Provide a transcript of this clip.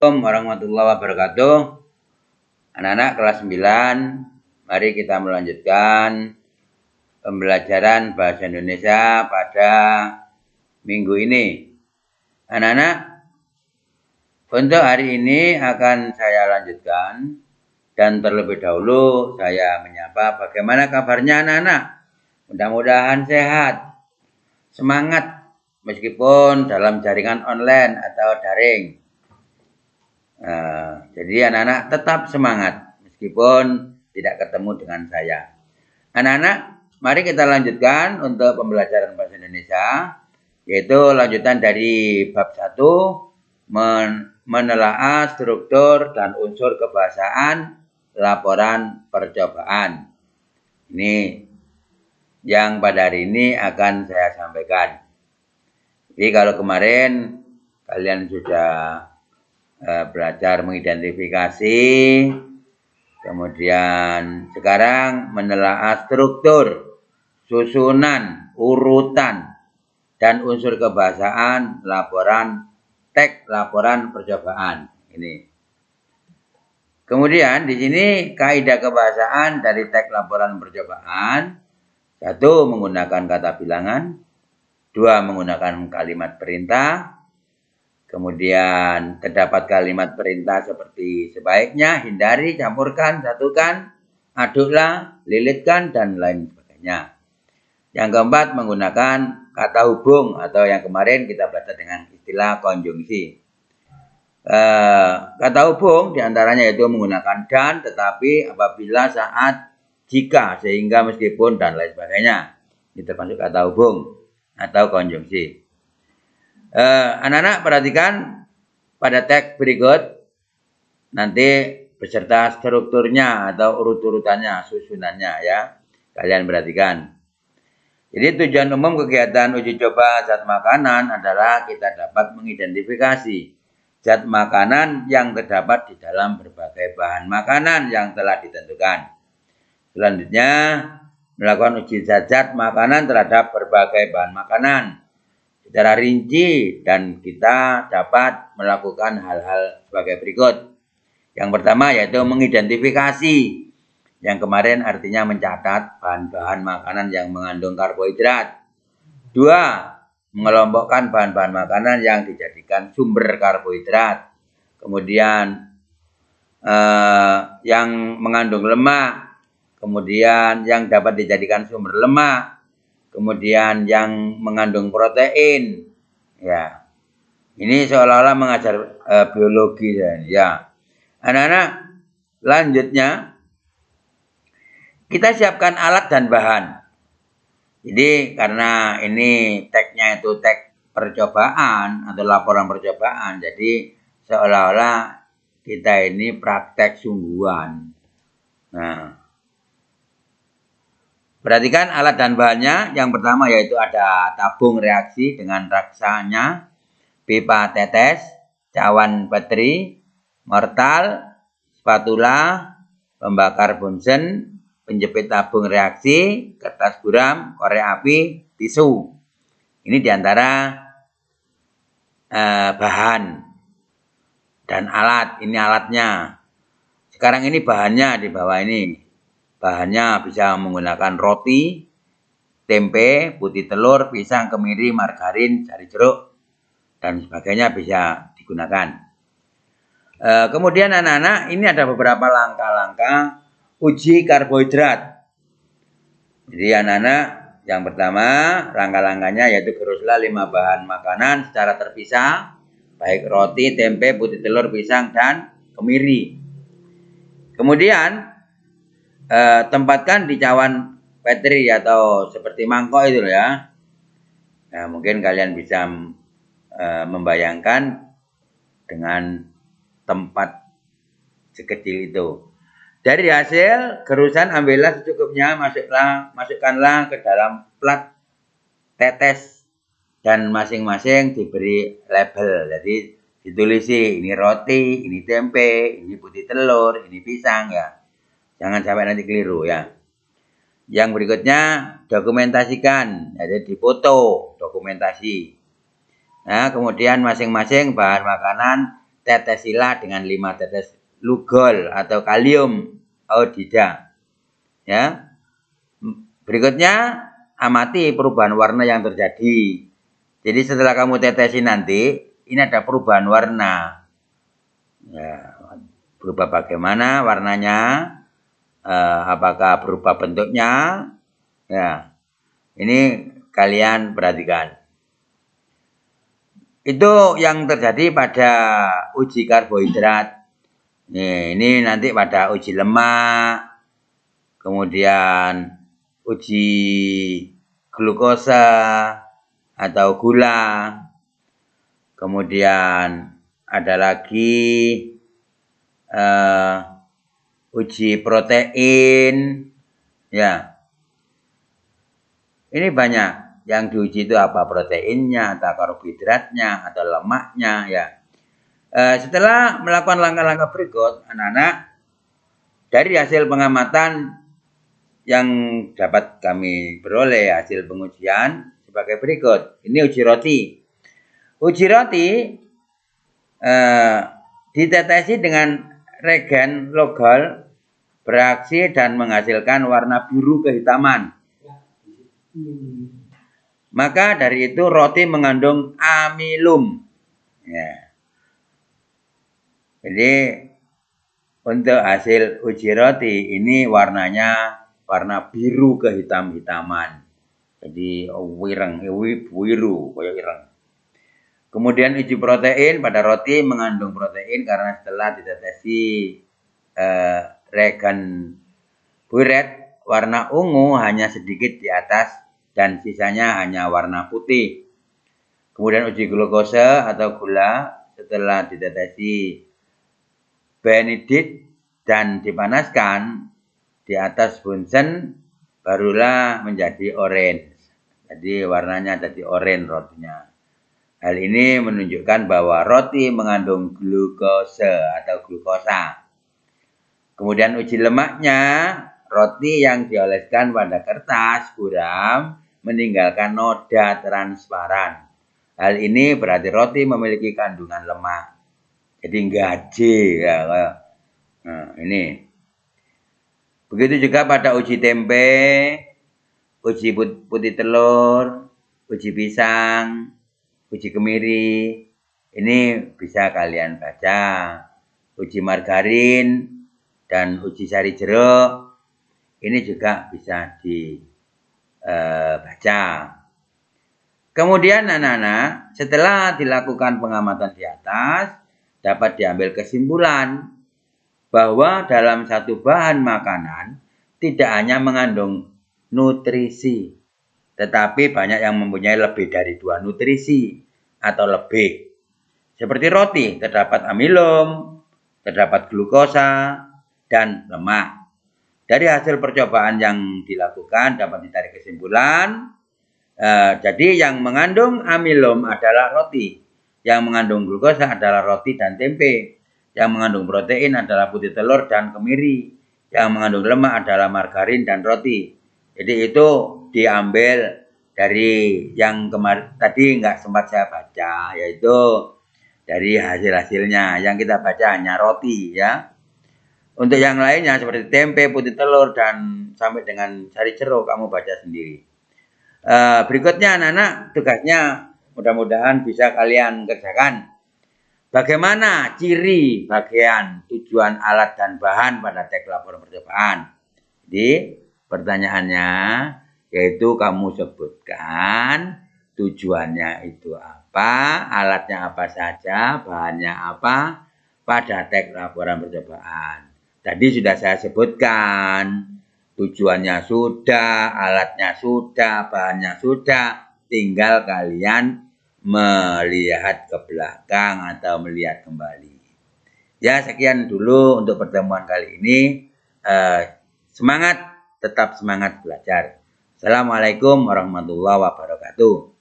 Assalamualaikum warahmatullahi wabarakatuh. Anak-anak kelas 9, mari kita melanjutkan pembelajaran bahasa Indonesia pada minggu ini. Anak-anak, untuk hari ini akan saya lanjutkan dan terlebih dahulu saya menyapa bagaimana kabarnya anak-anak. Mudah-mudahan sehat, semangat meskipun dalam jaringan online atau daring. Jadi anak-anak tetap semangat meskipun tidak ketemu dengan saya. Anak-anak, mari kita lanjutkan untuk pembelajaran bahasa Indonesia, yaitu lanjutan dari bab 1, menelaah struktur dan unsur kebahasaan laporan percobaan. Ini yang pada hari ini akan saya sampaikan. Jadi kalau kemarin kalian sudah belajar mengidentifikasi, kemudian sekarang menelaah struktur, susunan, urutan, dan unsur kebahasaan laporan teks laporan percobaan ini. Kemudian di sini kaidah kebahasaan dari teks laporan percobaan: 1. Menggunakan kata bilangan, 2. Menggunakan kalimat perintah. Kemudian terdapat kalimat perintah seperti sebaiknya, hindari, campurkan, satukan, aduklah, lilitkan, dan lain sebagainya. Yang keempat, menggunakan kata hubung atau yang kemarin kita belajar dengan istilah konjungsi. Kata hubung diantaranya yaitu menggunakan dan, tetapi, apabila, saat, jika, sehingga, meskipun, dan lain sebagainya. Ini termasuk kata hubung atau konjungsi. Anak-anak perhatikan pada teks berikut nanti beserta strukturnya atau urut-urutannya, susunannya ya. Kalian perhatikan. Jadi tujuan umum kegiatan uji coba zat makanan adalah kita dapat mengidentifikasi zat makanan yang terdapat di dalam berbagai bahan makanan yang telah ditentukan. Selanjutnya, melakukan uji zat makanan terhadap berbagai bahan makanan secara rinci, dan kita dapat melakukan hal-hal sebagai berikut. Yang pertama yaitu mengidentifikasi, yang kemarin artinya mencatat bahan-bahan makanan yang mengandung karbohidrat. 2. Mengelompokkan bahan-bahan makanan yang dijadikan sumber karbohidrat. Kemudian yang mengandung lemak, kemudian yang dapat dijadikan sumber lemak, kemudian yang mengandung protein, ya. Ini seolah-olah mengajar biologi ya. Anak-anak, lanjutnya kita siapkan alat dan bahan. Jadi karena ini teksnya itu teks percobaan atau laporan percobaan, jadi seolah-olah kita ini praktek sungguhan. Nah, perhatikan alat dan bahannya. Yang pertama yaitu ada tabung reaksi dengan raksanya, pipa tetes, cawan petri, mortal, spatula, pembakar bunsen, penjepit tabung reaksi, kertas buram, korek api, tisu. Ini diantara bahan dan alat. Ini alatnya. Sekarang ini bahannya di bawah ini. Bahannya bisa menggunakan roti, tempe, putih telur, pisang, kemiri, margarin, jari jeruk, dan sebagainya bisa digunakan. Kemudian anak-anak, ini ada beberapa langkah-langkah uji karbohidrat. Jadi anak-anak, yang pertama langkah-langkahnya yaitu geruslah 5 bahan makanan secara terpisah, baik roti, tempe, putih telur, pisang, dan kemiri. Kemudian tempatkan di cawan petri atau seperti mangkok itu ya. Nah, mungkin kalian bisa membayangkan dengan tempat sekecil itu. Dari hasil gerusan ambillah secukupnya, masukkanlah ke dalam plat tetes dan masing-masing diberi label. Jadi ditulisi ini roti, ini tempe, ini putih telur, ini pisang ya. Jangan sampai nanti keliru ya. Yang berikutnya dokumentasikan, jadi difoto, dokumentasi. Nah, kemudian masing-masing bahan makanan tetesilah dengan 5 tetes lugol atau kalium iodida. Ya. Berikutnya, amati perubahan warna yang terjadi. Jadi setelah kamu tetesi nanti, ini ada perubahan warna. Ya, berubah bagaimana warnanya? Apakah berubah bentuknya? Ya, ini kalian perhatikan. Itu yang terjadi pada uji karbohidrat. Ini nanti pada uji lemak, kemudian uji glukosa atau gula, kemudian ada lagi uji protein, ya. Ini banyak. Yang diuji itu apa? Proteinnya, atau karbohidratnya, atau lemaknya, ya. Setelah melakukan langkah-langkah berikut, anak-anak, dari hasil pengamatan yang dapat kami peroleh hasil pengujian sebagai berikut. Ini uji roti. Uji roti ditetesi dengan regen logol bereaksi dan menghasilkan warna biru kehitaman. Maka dari itu roti mengandung amilum. Ya. Jadi untuk hasil uji roti ini warnanya warna biru kehitam-hitaman. Jadi wireng, biru kayak ireng. Kemudian uji protein pada roti mengandung protein karena setelah ditetesi regen buret warna ungu hanya sedikit di atas dan sisanya hanya warna putih. Kemudian uji glukosa atau gula setelah ditetesi benedit dan dipanaskan di atas bunsen barulah menjadi orange. Jadi warnanya jadi orange rotinya. Hal ini menunjukkan bahwa roti mengandung glukosa atau glukosa. Kemudian uji lemaknya, roti yang dioleskan pada kertas buram meninggalkan noda transparan. Hal ini berarti roti memiliki kandungan lemak. Jadi gaje ya. Nah, ini. Begitu juga pada uji tempe, uji putih telur, uji pisang, uji kemiri. Ini bisa kalian baca. Uji margarin dan uji sari jeruk. Ini juga bisa dibaca. Kemudian anak-anak, setelah dilakukan pengamatan di atas, dapat diambil kesimpulan bahwa dalam satu bahan makanan tidak hanya mengandung nutrisi, tetapi banyak yang mempunyai lebih dari 2 nutrisi atau lebih. Seperti roti, terdapat amilum, terdapat glukosa, dan lemak. Dari hasil percobaan yang dilakukan dapat ditarik kesimpulan, jadi yang mengandung amilum adalah roti, yang mengandung glukosa adalah roti dan tempe, yang mengandung protein adalah putih telur dan kemiri, yang mengandung lemak adalah margarin dan roti. Jadi itu diambil dari yang kemarin tadi nggak sempat saya baca, yaitu dari hasil-hasilnya. Yang kita baca hanya roti, ya. Untuk yang lainnya seperti tempe, putih telur, dan sampai dengan sari jeruk kamu baca sendiri. Berikutnya anak-anak tugasnya mudah-mudahan bisa kalian kerjakan. Bagaimana ciri bagian tujuan alat dan bahan pada teks laporan percobaan? Jadi pertanyaannya yaitu kamu sebutkan tujuannya itu apa, alatnya apa saja, bahannya apa pada teks laporan percobaan. Tadi sudah saya sebutkan, tujuannya sudah, alatnya sudah, bahannya sudah, tinggal kalian melihat ke belakang atau melihat kembali. Ya, sekian dulu untuk pertemuan kali ini. Semangat, tetap semangat belajar. Assalamualaikum warahmatullahi wabarakatuh.